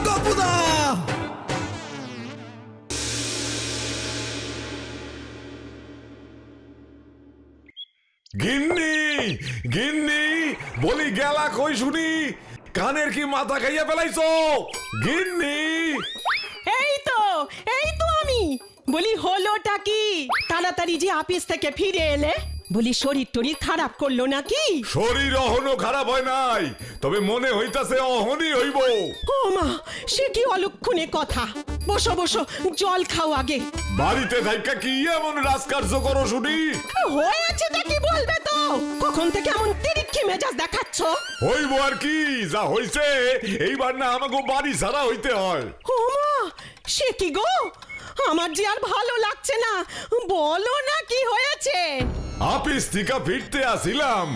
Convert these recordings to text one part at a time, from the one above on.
গপুদা। গিন্নি গিন্নি বলি গেলা কই শুনি, কানের কি মাথা খাইয়া ফেলাইছো গিন্নি? এই তো আমি বলি, হলোটা কি? তাড়াতাড়ি যে অফিস থেকে ফিরে এলে, বলি শরীর টরীর খারাপ করলো নাকি? শরীর অহনো খারাপ হয় নাই, তবে মনে হইতাছে অহনই হইব। ও মা, সে কি অলক্ষণে কথা! বসো বসো, জল খাও আগে। বাড়িতে থাইকা কি এমন রাজকার্য করো শুনি? হয়েছেটা কি বলবে তো? কখন থেকে এমন তিরিক্ষি মেজাজ দেখাচ্ছ? হইব আর কি, যা হইছে এইবার না আমাকে বাড়ি ছাড়া হইতে হয়। ও মা, সে কি গো! আমার যে আর ভালো লাগছে না, বলো না কি হয়েছে? অফিস থেকে ফিরতে আসিলাম,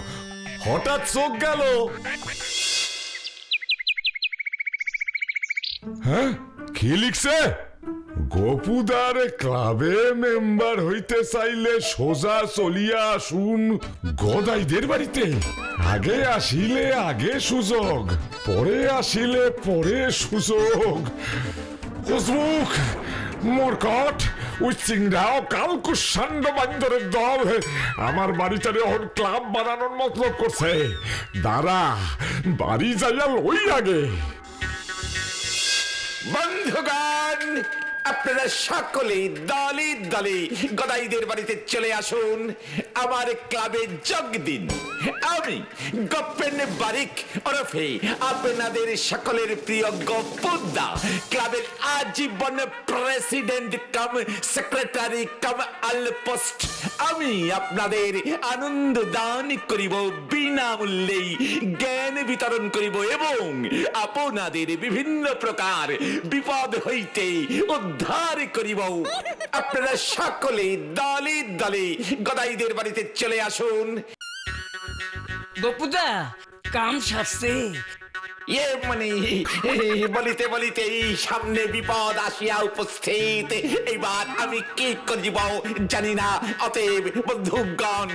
হঠাৎ চোখ গেল। হ্যাঁ, কি লিখছে? গপুদার ক্লাবে মেম্বার হইতে চাইলে সোজা চলিয়া আসুন গদাইদের বাড়িতে। আগে আসিলে আগে সুযোগ, পরে আসিলে পরে সুযোগ। হুজমুখ মরকট ওই চিংড়াও কালকু সান্ড বান্দরের দল আমার বাড়িটারে ওর ক্লাব বানানোর মতলব করছে। দাঁড়া, বাড়ি যাইয়া লই আগে। বন্ধুগণ, আপনারা সকলে দলে দলে গদাইদের বাড়িতে চলে আসুন, আমার ক্লাবে যোগ দিন। আমি গপ্পেন বারিক ওরফে আপনাদের সকলের প্রিয় গপুদা, ক্লাবের আজীবন প্রেসিডেন্ট কাম সেক্রেটারি কাম আলপোস্ট, আমি আপনাদের আনন্দ দান করিব, বিনামূল্যেই জ্ঞান বিতরণ করিব এবং আপনাদের বিভিন্ন প্রকার বিপদ হইতে উদ্ধার করিব। আপনারা সকলে দলে দলে গদাইদের বাড়িতে চলে আসুন। গপুদা, কাম সারছে। মানে বলিতে বলিতে সামনে বিপদ আসিয়া উপস্থিত, এইবার আমি কি করিব জানি না। অতএব বন্ধুগণ,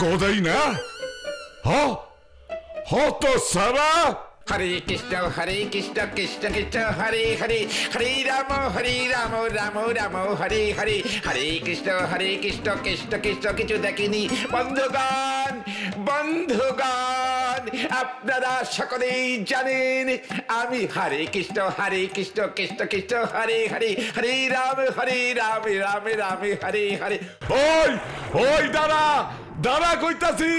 গদাই না হ হ তো সারা। হরে কৃষ্ণ কৃষ্ণ কৃষ্ণ হরে হরে, হরে রাম রাম রাম হরে হরে, হরে কৃষ্ণ কৃষ্ণ কৃষ্ণ কিছু দেখিনি। বন্ধুগণ বন্ধুগণ, আপনারা সকলেই জানেন আমি হরে কৃষ্ণ কৃষ্ণ কৃষ্ণ হরে হরে, হরে রাম রাম রাম হরে হরে। ওই ওই দাঁড়া দাঁড়া কইতাছি।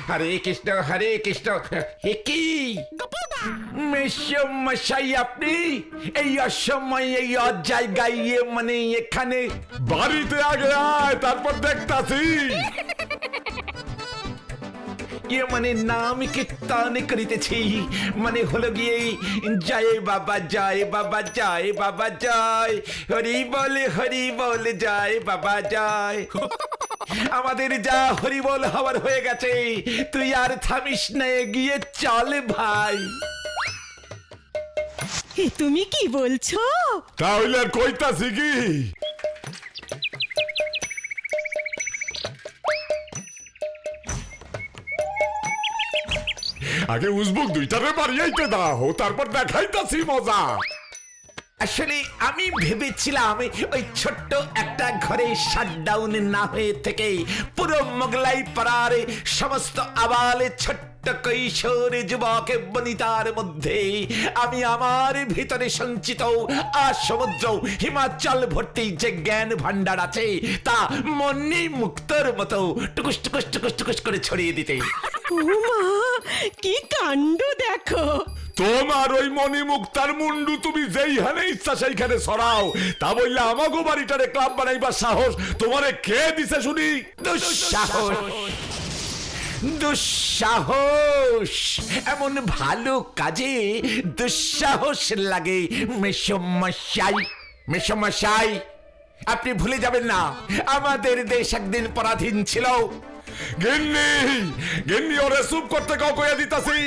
হরে কৃষ্ণ কি মেশাই আপনি এই অসময় এই অজায়গায়, মানে এখানে? বাড়িতে আগে আয়, তারপর দেখতাছি। মানে নাম কীর্তন করিতেছি, মানে হলো গিয়ে জয় বাবা জয় বাবা জয় বাবা জয়, হরি বল জয় বাবা জয়। আমাদের যা হরিবল হওয়ার হয়ে গেছে, তুই আর থামিস না, এগিয়ে চল ভাই। এ তুমি কি বলছো? তাহলে আর কইতাছি কি, আগে উজবুক দুইটারে বাড়িয়াইতে দাও, তারপর দেখাইতাছি মজা। আসলে আমি ভেবেছিলাম ওই ছোট্ট একটা ঘরে শাটডাউন না হয়ে থেকে পুরো মোগলাই পাড়ার সমস্ত আবাল ছোট্ট কৈশোর যুবক বনিতার মধ্যে আমি আমার ভিতরে সঞ্চিত সমুদ্র হিমাচল ভর্তি যে জ্ঞান ভান্ডার আছে তা মনে মুক্তর মতো টুকুস টুকুস টুকুস টুকুস করে ছড়িয়ে দিতে। ও মা, কি কাণ্ড দেখো! তোমার ওই মণি মুক্তার মুন্ডু তুমি যেইখানে ইচ্ছা সেইখানে ছড়াও, তা বললে আমাগো বাড়িটারে ক্লাব বানাইবার সাহস তোমারে কে দিছে শুনি? দুঃসাহস দুঃসাহস, এমন ভালো কাজে দুঃসাহস লাগে। মেসমশাই, আপনি ভুলে যাবেন না আমাদের দেশ একদিন পরাধীন ছিল। গিন্নি গিন্নি ওরে চুপ করতে কাউ কইয়া দিতাছি।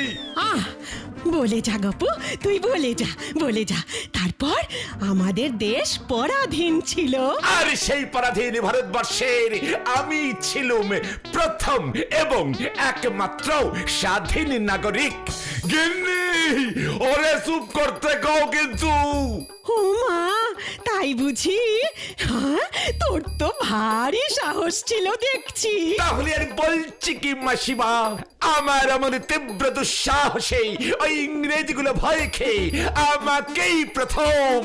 বলে যা গপু, তুই বলে যা তারপর আমাদের দেশ পরাধীন ছিল। আর সেই পরাধীন ভারতবর্ষের আমি ছিলুম প্রথম এবং একমাত্র স্বাধীন নাগরিক। গিন্নি, ওরে চুপ করতে কও কিন্তু। ও মা, তাই বুঝি? হ্যাঁ, তোর তো ভারী সাহস ছিল দেখছি। তাহলে আর বলছি কি মাসিমা, আমার এমন তীব্র দুঃসাহসে ওই ইংরেজগুলো ভয় খেয়ে আমাকেই প্রথম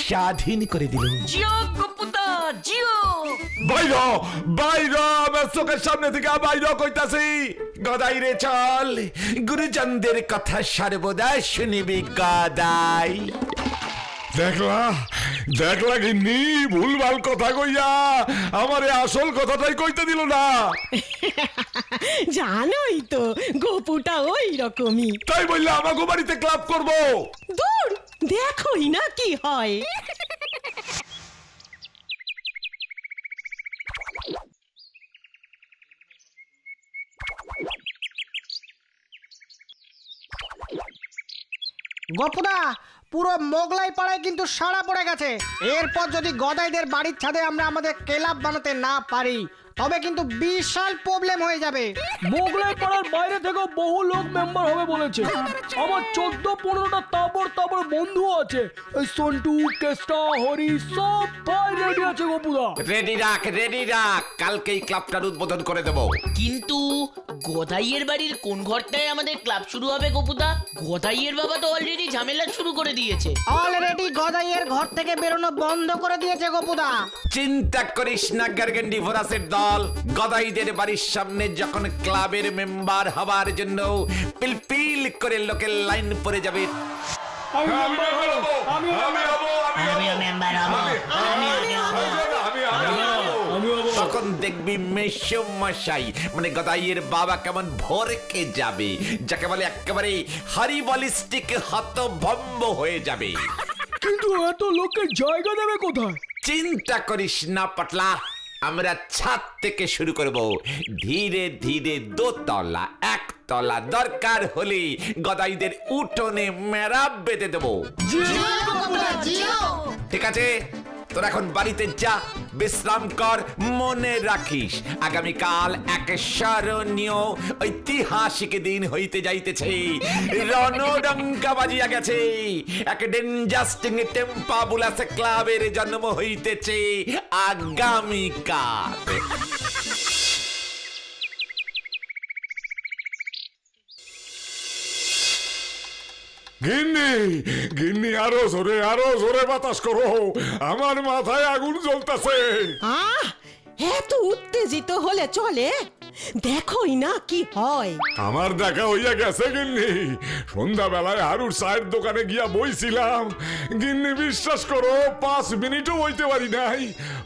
স্বাধীন করে দিল। জিও গপুদা জিও। বাইরা বাইরা, আমার চোখের সামনে থেকে বাইরা কইতাছি। গদাই রে চল, গুরুজনদের কথা সর্বদা শুনিবি গদাই। দেখলা দেখলা গিন্নি, ভুলভাল কথা কইয়া আমারে আসল কথাটাই কইতে দিল না। জানোই তো গপুটা ওই রকমই। তাই বললে আমাকে বাড়িতে ক্লাব করব। দূর, দেখোই না কি হয়। গপুদা, পুরো মোগলাই পাড়ায় কিন্তু সাড়া পড়ে গেছে। এরপর যদি গদাইদের বাড়ির ছাদে আমরা আমাদের ক্লাব বানাতে না পারি, তবে কিন্তু বিশাল প্রবলেম হয়ে যাবে। মোগলাই পাড়ার বাইরে থেকেও বহু লোক মেম্বার হবে বলেছে। আমার 14-15টা তাবর বন্ধু আছে। এই সন্টু, কেষ্টা, হরি সবাই রেডি আছে গপুদা। রেডি রাখ, কালকেই ক্লাবটার উদ্বোধন করে দেব। কিন্তু গদাইয়ের বাড়ির কোন ঘরটায় আমাদের ক্লাব শুরু হবে গপুদা? গদাইয়ের বাবা তো অলরেডি ঝামেলা শুরু করে দিয়েছে। অলরেডি গদাইয়ের ঘর থেকে বেরোনো বন্ধ করে দিয়েছে গপুদা। চিন্তা করিস না গার্গেন্ডি ভোরাসের দল, গদাইদের বাড়ির সামনে যখন ক্লাবের মেম্বার হবার জন্য পিলপিল করে লোকের লাইন পড়ে যাবে, তখন দেখবি মেসোমশাই মানে গদাইয়ের বাবা কেমন ভরকে যাবে, যাকে বলে একেবারে হারিবলিস্টিক হতভম্ব হয়ে যাবে। কিন্তু এত লোককে জায়গা দেবে কোথায়? চিন্তা করিস না পটলা, আমরা ছাদ থেকে শুরু করব। ধীরে ধীরে দোতলা, একতলা, দরকার হলে গদাইদের উঠোনে মেরাব বেঁধে দেবো। ঠিক আছে, তোর এখন বাড়িতে যা, বিশ্রাম কর। মনে রাখিস আগামীকাল এক স্মরণীয় ঐতিহাসিক দিন হইতে যাইতেছে। রণডঙ্কা বাজিয়া গেছে, এক ডেঞ্জাস্টিং টেম্পাবুলাস ক্লাবের জন্ম হইতেছে আগামীকাল। গিন্নি গিন্নি, আরো জোরে বাতাস করো, আমার মাথায় আগুন জ্বলতাছে। আহ, এত উত্তেজিত হলে চলে? দেখোই না কি হয়। আমার দেখা হইয়া গেছে গিন্নি। সন্ধ্যাবেলায় হারুর চায়ের দোকানে গিয়া বইছিলাম গিন্নি, বিশ্বাস করো 5 মিনিটও বইতে পারি নাই।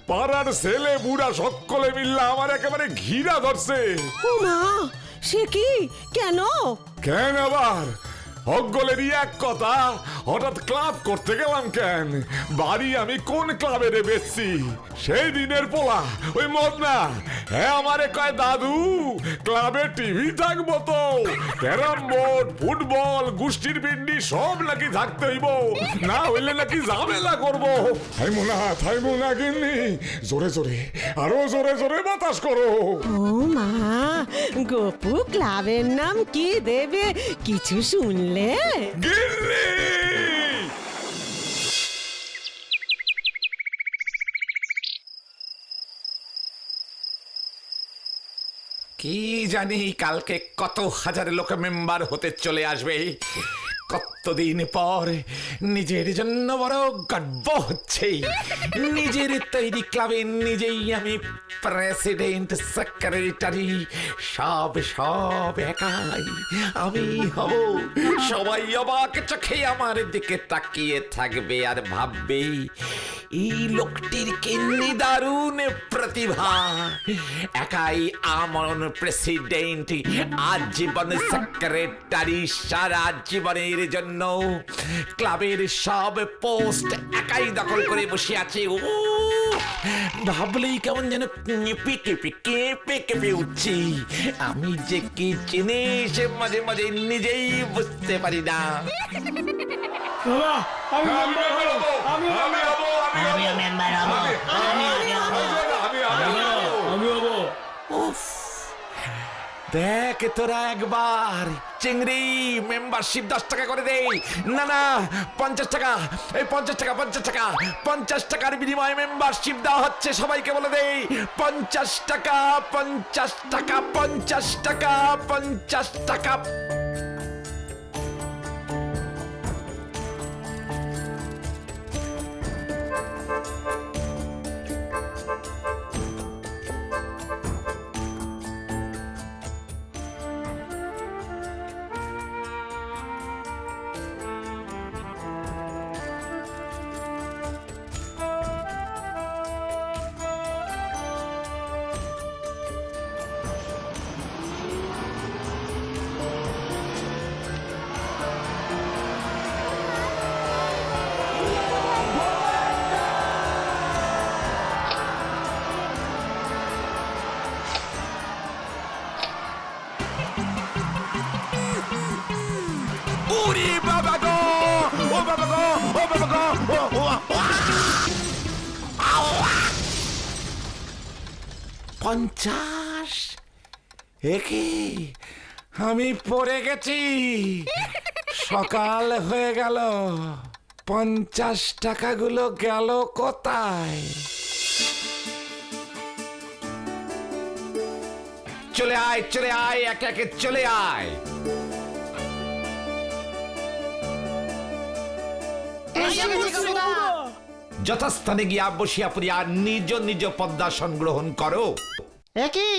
পাড়ার ছেলে বুড়া সকলে মিললা আমার একেবারে ঘিরা ধরছে। ও মা, সে কি? কেন? কেন আবার? হকগলেরই এক কথা, হঠাৎ ক্লাব করতে গেলাম কেন? বাড়ি আমি কোন ক্লাবে রে বেচছি? সেই দিনের পোলা ওই মদনা, হ্যাঁ আমারে কয় দাদু ক্লাবে টিভি থাকবো তো, ক্যারাম বোর্ড, ফুটবল, গুষ্টির পিন্ডি সব নাকি থাকতে হইব, না হইলে নাকি ঝামেলা করবো। থাইমো না গিন্নি, জোরে আরো জোরে বাতাস করো। ও মা, গপু ক্লাবের নাম কি দেবে কিছু শুনলে? গিন্নি! কি জানি কালকে কত হাজার লোক মেম্বার হতে চলে আসবে। কতদিন পর নিজের জন্য বড় গর্ব হচ্ছে। নিজের তৈরি ক্লাবে নিজেই আমি প্রেসিডেন্ট, সেক্রেটারি, সব একাই আমি হব। সবাই অবাক চোখে আমার দিকে তাকিয়ে থাকবে আর ভাববে এই লোকটির কেমনি দারুণ প্রতিভা। একাই আমন প্রেসিডেন্ট, আজীবন সেক্রেটারি, সারা জীবনের জন্য ক্লাবের সব পোস্ট একাই দখল করে বসে আছে। ও ভাবলেই কেমন যেন কেঁপে কেঁপে কেঁপে কেঁপে উঠছি। আমি যে কি জিনিস মাঝে মাঝে নিজেই বুঝতে পারি না। দাদা, আমি মেম্বার হবো, আমি হবো, আমিও মেম্বার হব, আমি হবো। উফ, দেখ তোরা একবার চিংড়ি মেম্বারশিপ 10 টাকা করে দে। না না 50 টাকা, এই 50 টাকা 50 টাকা 50 টাকার বিনিময়ে মেম্বারশিপ দেওয়া হচ্ছে। সবাইকে বলে দে 50 টাকা 50 টাকা 50 টাকা 50 টাকা। ওরে বাবা গো, ও বাবা গো, ও বাবা গো, ও 50, একে আমি পড়ে গেছি। সকাল হয়ে গেল, 50 টাকাগুলো গেল কোথায়? চলে আয় চলে আয়, একে একে চলে আয়। যথাস্থানে গিয়া বসিয়া পড়িয়া নিজ নিজ পদ্মাসন গ্রহণ করো। একই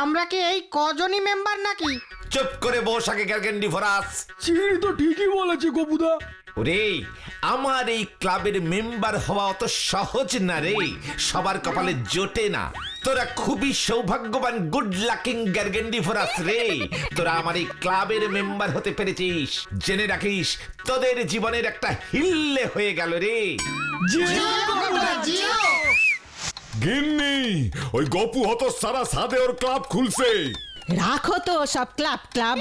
আমরা কি এই কজনই মেম্বার নাকি? চুপ করে বস আগে গ্যারগেন্ডি ফরাস। চিংড়ি তো ঠিকই বলেছে গপুদা। ওরে আমার এই ক্লাবের মেম্বার হওয়া অত সহজ না রে, সবার কপালে জোটে না। তোরা খুবই সৌভাগ্যবান, গুড লাকিং গ্যারগেন্ডি ফরাস রে। তোরা আমার এই ক্লাবের মেম্বার হতে পেরেছিস। জেনে রাখিস তোদের জীবনের একটা হিল্লে হয়ে গেল রে। গিন্নি, ওই গপু হতো সারা সাদে ওর ক্লাব খুলছে। রাখো তো সব ক্লাব ক্লাব,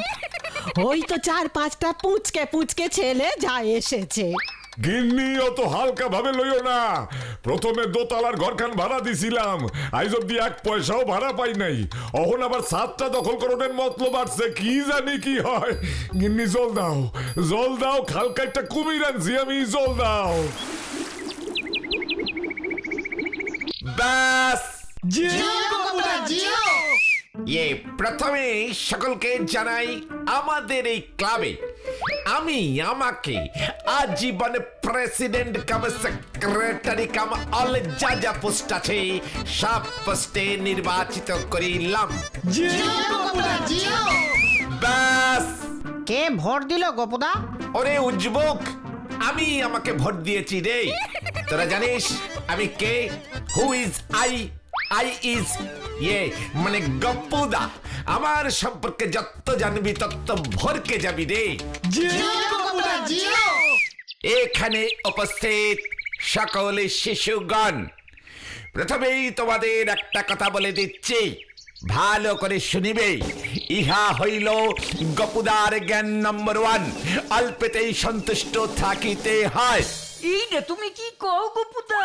ওই তো 4-5টা পুচকে পুচকে ছেলে যা এসেছে। গিন্নি অত হালকা ভাবে লইও না। প্রথমে দোতলার ঘরখান ভাড়া দিছিলাম, আইজ অব্দি 1 পয়সাও ভাড়া পাই নাই। অহন আবার 7টা দখল করণের মতলব আসছে, কি জানি কি হয়। গিন্নি জল দাও, জল দাও, খালকা একটা কুমির আনছি আমি, জল দাও। ব্যাস প্রথমে সকলকে জানাই আমাদের এই ক্লাবে আমি আমাকে আজীবন president cum secretary cum all যা যা পোস্ট আছে সব পোস্টে নির্বাচিত করিলাম। ব্যাস। কে ভোট দিল গোপুদা? ওরে উজ্জবক, আমি আমাকে ভোট দিয়েছি রে। তোরা জানিস আমি কে? Who is I? I is মানে গপ্পুদা। আমার সম্পর্কে যত জানবি তত ভরকে যাবি রে। এখানে উপস্থিত সকল শিশুগণ, প্রথমেই তোমাদের একটা কথা বলে দিচ্ছি, ভালো করে শুনিবে। ইহা হইল গপুদার জ্ঞান নম্বর 1, অল্পেতেই সন্তুষ্ট থাকিতে হয়। তুমি কি কও গপুদা?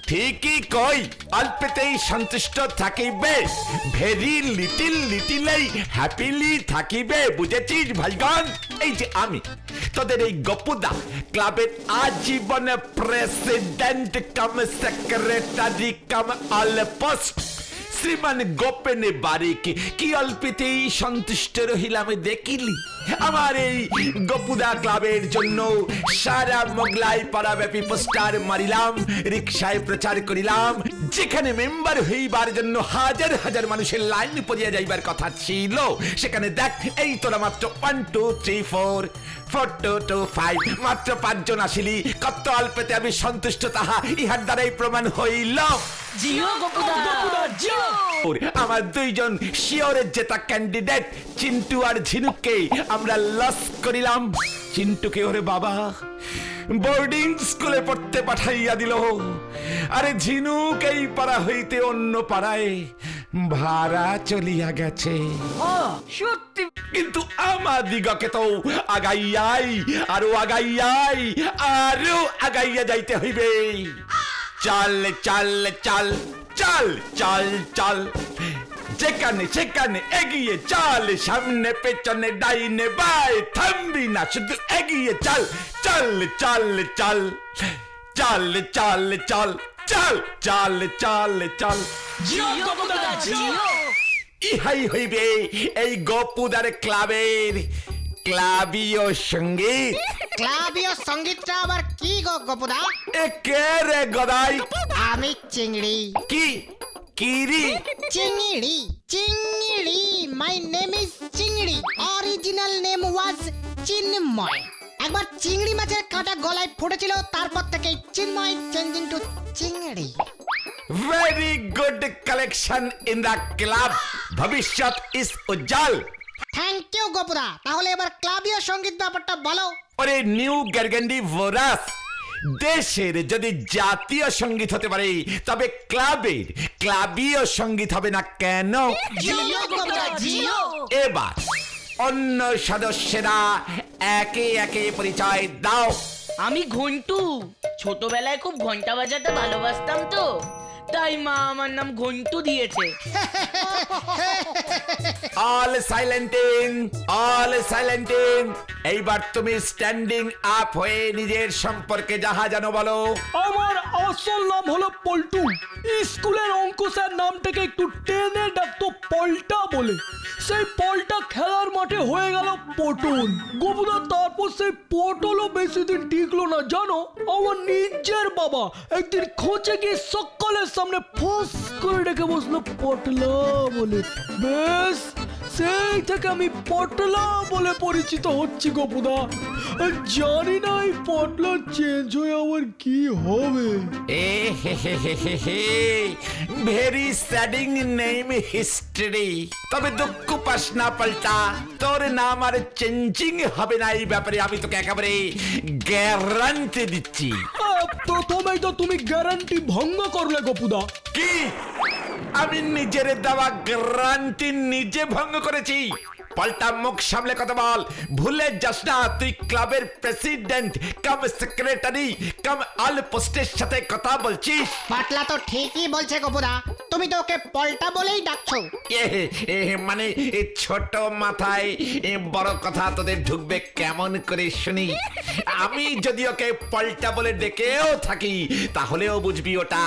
ঠিকই কই, অল্পেতেই সন্তুষ্ট থাকিবে, ভেরি লিটিলেই হ্যাপিলি থাকিবে। বুঝেছিস ভাইগণ? এই যে আমি তোদের এই গপুদা ক্লাবের আজীবন president cum secretary cum all post Shriman Gopen Barik কি অল্পেতেই সন্তুষ্ট রহিলাম দেখিলি। আমার এই গপুদা ক্লাবের জন্য সারা মোগলাই পাড়াব্যাপী পোস্টার মারিলাম, রিক্সায় প্রচার করিলাম, যেখানে মেম্বার হইবার জন্য হাজার হাজার মানুষের লাইন পড়িয়া যাইবার কথা ছিল, সেখানে দেখ এই তোরা মাত্র 1 2 3 4 4 2 2 5 মাত্র 5 জন আসিলি। কত অল্পেতে আমি সন্তুষ্ট তাহা ইহার দ্বারাই প্রমাণ হইল। জিও গোপুদা ওরে, আমার 2 জন শিওরের জেতা ক্যান্ডিডেট চিন্টু আর ঝিনুককে আমরা লস করিলাম। চিন্টুকে ওরে বাবা বোর্ডিং স্কুলে পড়তে পাঠাইয়া দিল, আরে ঝিনুক এই পাড়া হইতে অন্য পাড়ায় ভাড়া চলিয়া গেছে। সত্যি কিন্তু আমাদিগকে তো আগাইয়াই আরো আগাইয়াই আরো আগাইয়া যাইতে হইবে। চল চল চল চল চল চল, যেখানে সেখানে এগিয়ে চল, সামনে পেছনে ডাইনে বাই থামবি না, শুধু এগিয়ে চল চল চল চল চল চল চল চল চল চল চল। জিও গোপুদা জিও। ইহাই হইবে এই গপুদার ক্লাবের ক্লাবীয় সঙ্গীত। ক্লাবীয় সঙ্গীতটা আবার কি গো গোপুদা? এ কে রে গদাই? আমি চিংড়ি। কি কিরি? Chingri Chingri, my name is Chingri, original name was Chinmoy. একবার চিংড়ি মাছের কাঁটা গলায় ফুটেছিল, তারপর থেকে Chinmoy changing to Chingri. Very good collection in the club, ভবিষ্যৎ ইজ উজ্জ্বল। থ্যাংক ইউ গোপুদা। তাহলে এবার ক্লাবীয় সঙ্গীত ব্যাপারটা বলো। ওরে নিউ গার্গেন্ডি ভোরাস, দেশের যদি জাতীয় সঙ্গীত হতে পারে তবে ক্লাবের ক্লাবীয় সঙ্গীত হবে না কেন? জিও গোপুদা জিও। এবার অন্য সদস্যরা একে একে পরিচয় দাও। আমি ঘন্টু, ছোটবেলায় খুব ঘন্টা বাজাতে ভালোবাসতাম তো, তাই মা আমার নাম ঘন্টু দিয়েছে। All silencing, all silencing. এইবার তুমি স্ট্যান্ডিং আপ হয়ে নিজের সম্পর্কে যাহা জানো বলো। আমার আসল নাম হলো পল্টু। স্কুলের অঙ্ক স্যার নামটাকে একটু টেনে ডাকতো পল্টা বলে। সেই পল্টা খেলার মাঠে হয়ে গেল পটল। গোপুদা তারপর সেই পটলও বেশি দিন টিকলো না জানো। আমার নিজের বাবা একদিন খোঁজে গিয়ে সকালের সামনে ফস করে ডেকে বসলো পটলা বলে। বেশ সেই থেকে আমি পটলা বলে পরিচিত হচ্ছি গোপুদা। জানি না এই পটলা চেঞ্জ হয়ে আবার কি হবে। এ হে হে হে হে হে, ভেরি স্যাডিং নেম হিস্ট্রি। তবে দুঃখ পাস না পাল্টা, তোর নাম আর চেঞ্জিং হবে না এই ব্যাপারে আমি তোকে একেবারে গ্যারান্টি দিচ্ছি। প্রথমেই তো তুমি গ্যারান্টি ভঙ্গ করলে গোপুদা। কি আমি নিজের দেওয়া গ্যারান্টি নিজে ভঙ্গ করেছি? পাল্টা মুখ সামলে কথা বল, ভুলে যাস না তুই ক্লাবের president cum secretary cum all পোস্টের সাথে কথা বলছিস। পাটলা তো ঠিকই বলছে গোপুদা, তুমি তো ওকে পল্টা বলেই ডাকছো। মানে এই ছোট মাথায় বড় কথা তোদের ঢুকবে কেমন করে শুনি? আমি যদি ওকে পল্টা বলে ডেকেও থাকি তাহলেও বুঝবি ওটা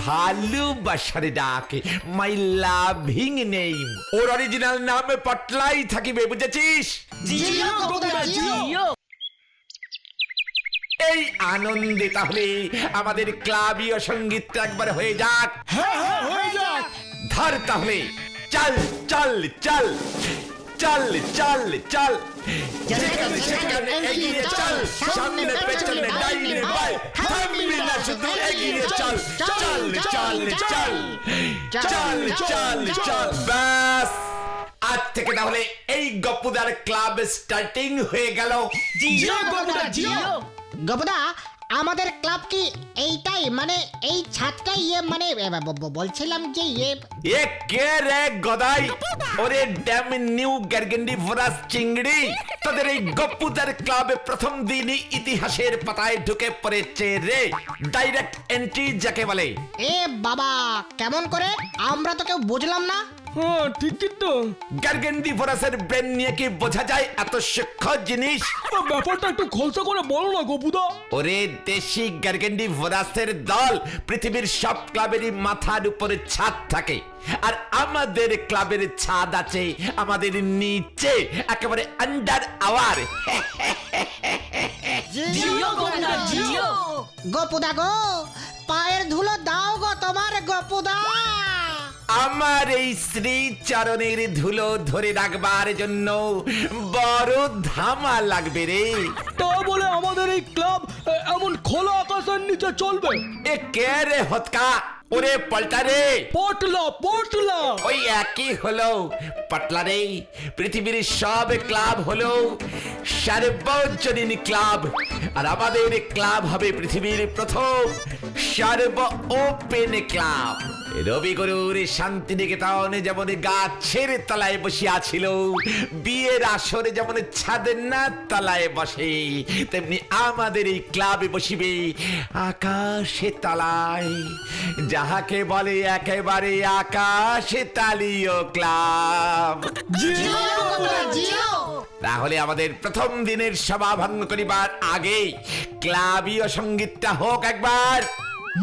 ভালোবাসার ডাক, my loving name. Or original নাম পটলাই থাকিবে, বুঝেছিস? জিও গোপুদা জিও। এই আনন্দে তাহলে আমাদের ক্লাবীয় সঙ্গীতটা একবার হয়ে যাক। হয়ে যাক। ধর তাহলে, চল চল চল চল চল চল, যেখানে সেখানে এগিয়ে চল, সামনে পেছনে ডাইনে বাই থামবি না, শুধু এগিয়ে চল চল চল চল চল চল চল। ব্যাস, আজ থেকে তাহলে এই গপুদার ক্লাব স্টার্টিং হয়ে গেল। জিও গোপুদা জিও। গোপুদা আমাদের ক্লাব কি এইটাই, মানে এই ছাদটাই মানে বলছিলাম যে এ কে রে গদাই? ওরে ড্যাম নিউ গার্গেন্ডি ভরাস চিংড়ি, তোদের এই গপুদার ক্লাবে প্রথম দিনই ইতিহাসের পাতায় ঢুকে পড়েছে রে। ডাইরেক্ট এন্ট্রি যাকে বলে। এ বাবা, কেমন করে? আমরা তো কেউ বুঝলাম না। হ্যাঁ ঠিক কিন্তু গার্গেন্ডি ফোরাসের ব্রেন নিয়ে কি বোঝা যায় এত সূক্ষ্ম জিনিস? ব্যাপারটা একটু খোলসা করে বলো না গোপুদা। ওরে দেশি গার্গেন্ডি ফোরাসের দল পৃথিবীর সব ক্লাবেরই মাথার উপরে ছাদ থাকে, আর আমাদের ক্লাবের ছাদ আছে আমাদের নিচে, একেবারে আন্ডার আওয়ার। জিও গোপুদা জিও। গোপুদা গো, পায়ের ধুলো দাও গো তোমার গোপুদা। আমার এই শ্রীচরণের ধুলো ধরে রাখবার জন্য বড় ধামা লাগবে রে। তা বলে আমাদের এই ক্লাব এমন খোলা আকাশের নিচে চলবে? এ কে রে হতকা? ওরে পল্টা রে, পটলা পটলা। ওই একই হলো পটলা রে। পৃথিবীর সব ক্লাব হলো সার্বজনীন ক্লাব, আর আমাদের ক্লাব হবে পৃথিবীর প্রথম সর্ব ওপেন ক্লাব। রবিগুরুর শান্তিনিকেতন যেমন গাছের তলায় বসিয়াছিল, বিয়ের আসরে যেমন ছাদনার তলায় বসে, তেমনি আমাদের এই ক্লাবে বসিবে আকাশে তলায়, যাহাকে বলে একেবারে আকাশে তালীয় ক্লাব। জিও গোপুদা জিও। তাহলে আমাদের প্রথম দিনের সভা ভঙ্গ করিবার আগে ক্লাবীয় সঙ্গীতটা হোক একবার।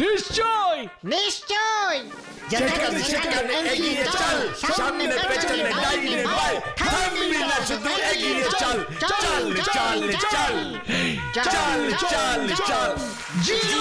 নিশ্চয়। নিশ্চয়। যেখানে সেখানে এগিয়ে চল, সামনে পেছনে ডাইনে বাই, থামবি না শুধু এগিয়ে চল, চল চল চল চল চল চল। জিও